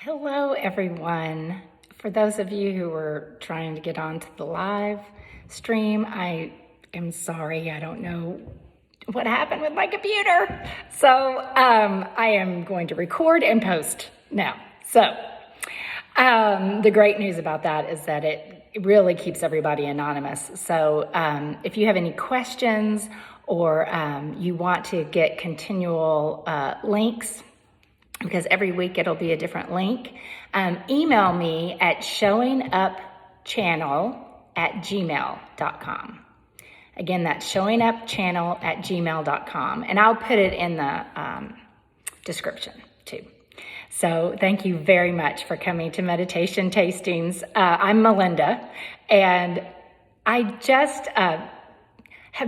Hello, everyone. For those of you who were trying to get onto the live stream, I am sorry. I don't know what happened with my computer. So I am going to record and post now. So the great news about that is that it really keeps everybody anonymous. So if you have any questions or you want to get continual links, because every week it'll be a different link, email me at showingupchannel@gmail.com. Again, that's showingupchannel@gmail.com. And I'll put it in the description too. So thank you very much for coming to Meditation Tastings. I'm Melinda, and I just have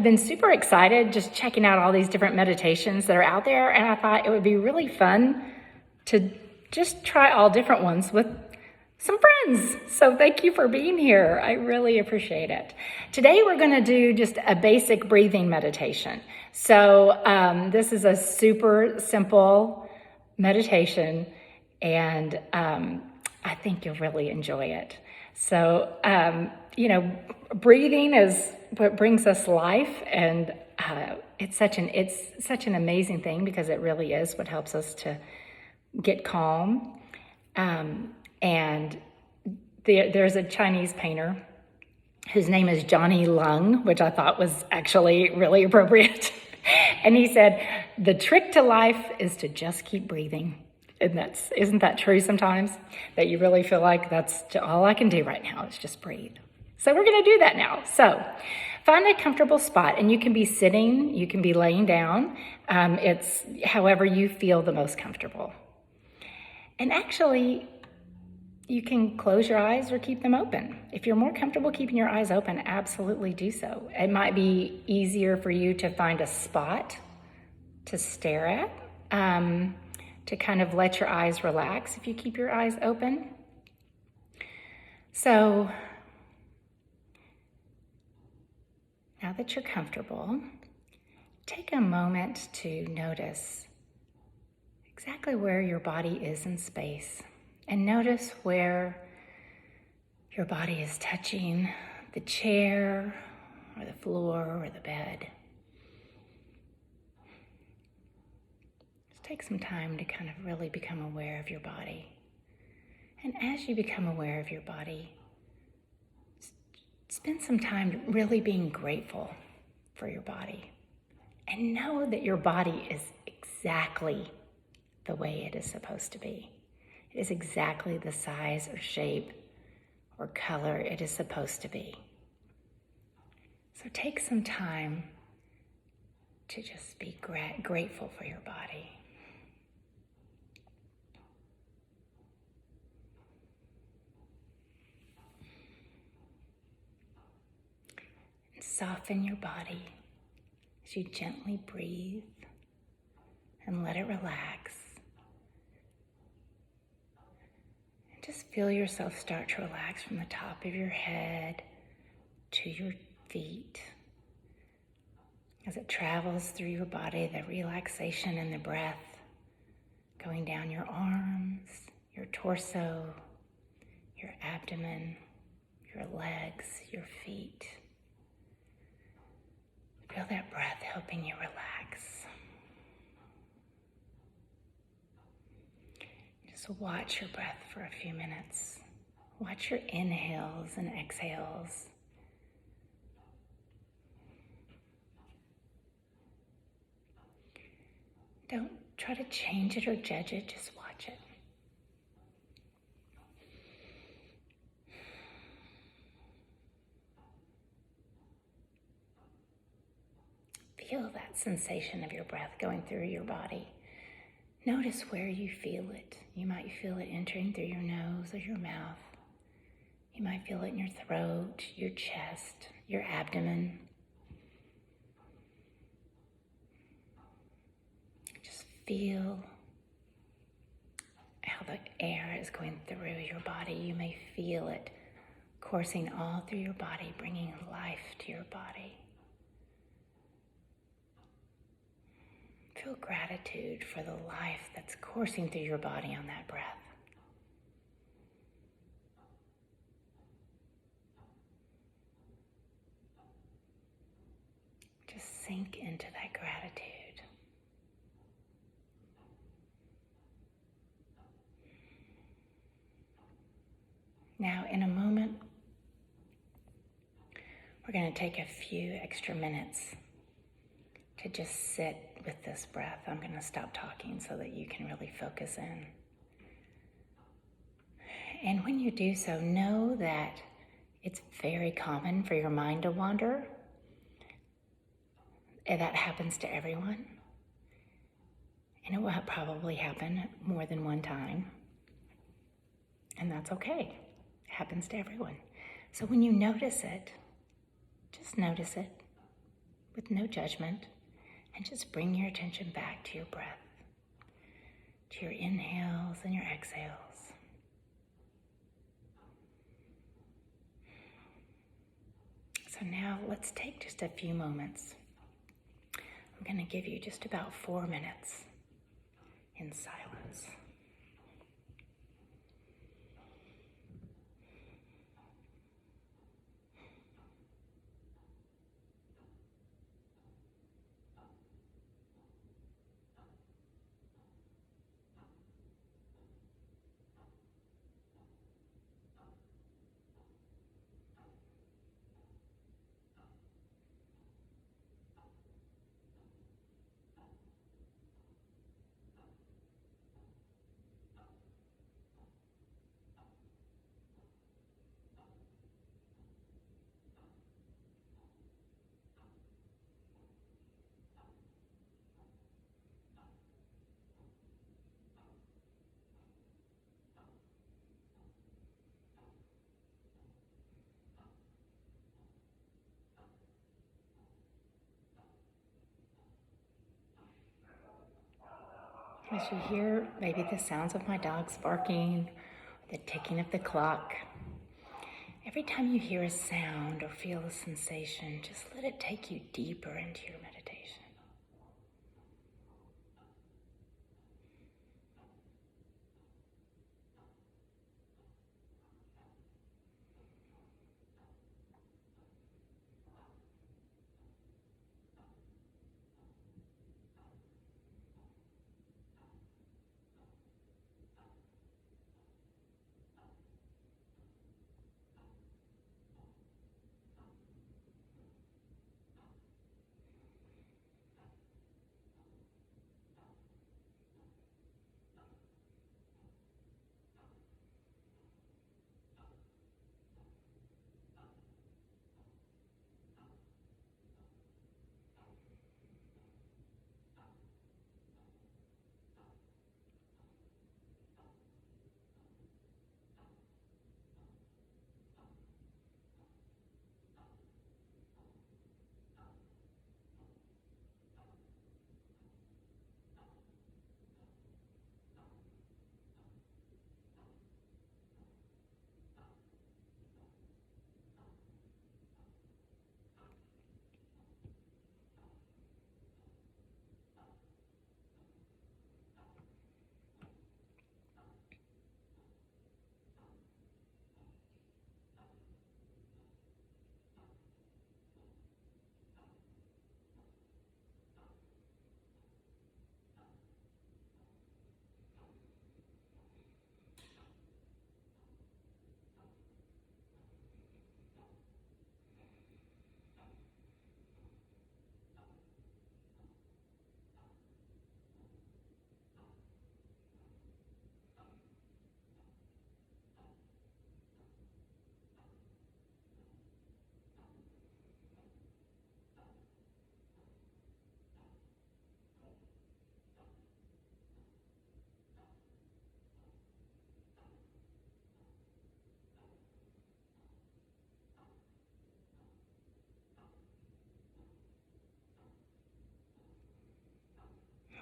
been super excited just checking out all these different meditations that are out there. And I thought it would be really fun to just try all different ones with some friends. So thank you for being here. I really appreciate it. Today we're going to do just a basic breathing meditation. So this is a super simple meditation, and I think you'll really enjoy it. So, breathing is what brings us life, and it's such an amazing thing because it really is what helps us to get calm. And there's a Chinese painter whose name is Johnny Lung, which I thought was actually really appropriate. And he said, the trick to life is to just keep breathing. And isn't that true sometimes? That you really feel like that's all I can do right now is just breathe. So we're going to do that now. So find a comfortable spot, and you can be sitting, you can be laying down. It's however you feel the most comfortable. And actually, you can close your eyes or keep them open. If you're more comfortable keeping your eyes open, absolutely do so. It might be easier for you to find a spot to stare at, to kind of let your eyes relax if you keep your eyes open. So now that you're comfortable, take a moment to notice exactly where your body is in space, and notice where your body is touching the chair or the floor or the bed. Just take some time to kind of really become aware of your body. And as you become aware of your body, spend some time really being grateful for your body, and know that your body is exactly the way it is supposed to be. It is exactly the size or shape or color it is supposed to be. So take some time to just be grateful for your body. And soften your body as you gently breathe and let it relax. Just feel yourself start to relax from the top of your head to your feet. As it travels through your body, the relaxation and the breath going down your arms, your torso, your abdomen, your legs, your feet. Feel that breath helping you relax. Just watch your breath for a few minutes. Watch your inhales and exhales. Don't try to change it or judge it, just watch it. Feel that sensation of your breath going through your body. Notice where you feel it. You might feel it entering through your nose or your mouth. You might feel it in your throat, your chest, your abdomen. Just feel how the air is going through your body. You may feel it coursing all through your body, bringing life to your body. Feel gratitude for the life that's coursing through your body on that breath. sink into that gratitude. Now, in a moment, we're going to take a few extra minutes to just sit with this breath. I'm going to stop talking so that you can really focus in. And when you do so, know that it's very common for your mind to wander. And that happens to everyone. And it will probably happen more than one time. And that's okay. It happens to everyone. So when you notice it, just notice it with no judgment, and just bring your attention back to your breath, to your inhales and your exhales. So now let's take just a few moments. I'm going to give you just about 4 minutes in silence. As you hear maybe the sounds of my dogs barking, the ticking of the clock, every time you hear a sound or feel a sensation, just let it take you deeper into your meditation.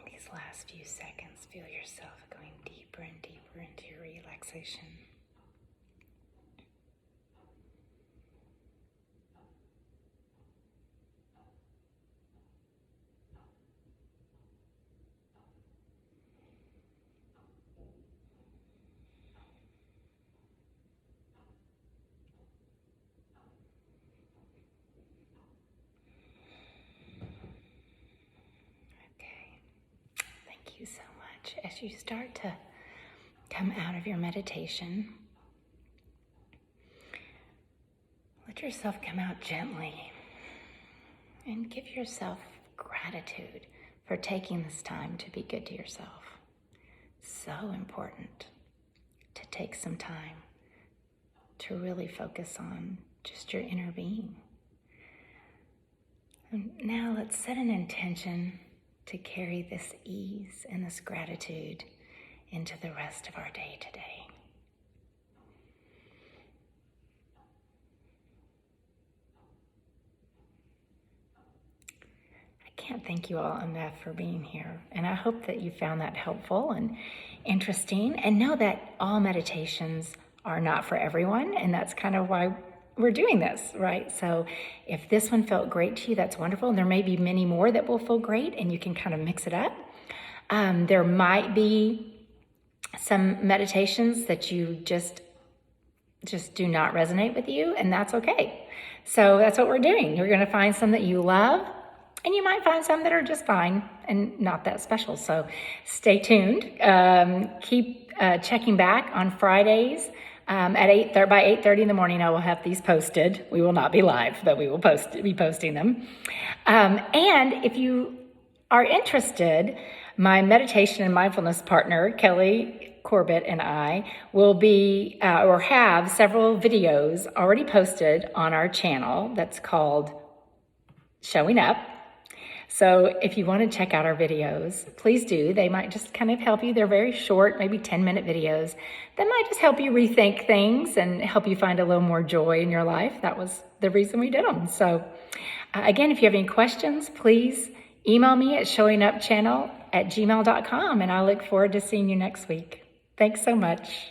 These last few seconds, feel yourself going deeper and deeper into your relaxation. you start to come out of your meditation, let yourself come out gently and give yourself gratitude for taking this time to be good to yourself. So important to take some time to really focus on just your inner being. And now let's set an intention to carry this ease and this gratitude into the rest of our day today. I can't thank you all enough for being here, and I hope that you found that helpful and interesting, and know that all meditations are not for everyone, and that's kind of why we're doing this, right? So if this one felt great to you, that's wonderful. And there may be many more that will feel great, and you can kind of mix it up. There might be some meditations that you just do not resonate with you, and that's okay. So that's what we're doing. You're going to find some that you love, and you might find some that are just fine and not that special. So stay tuned. Keep checking back on Fridays. By 8:30 in the morning, I will have these posted. We will not be live, but we will be posting them. And if you are interested, my meditation and mindfulness partner, Kelly Corbett, and I will be or have several videos already posted on our channel that's called Showing Up. So if you want to check out our videos, please do. They might just kind of help you. They're very short, maybe 10-minute videos that might just help you rethink things and help you find a little more joy in your life. That was the reason we did them. So again, if you have any questions, please email me at showingupchannel@gmail.com, and I look forward to seeing you next week. Thanks so much.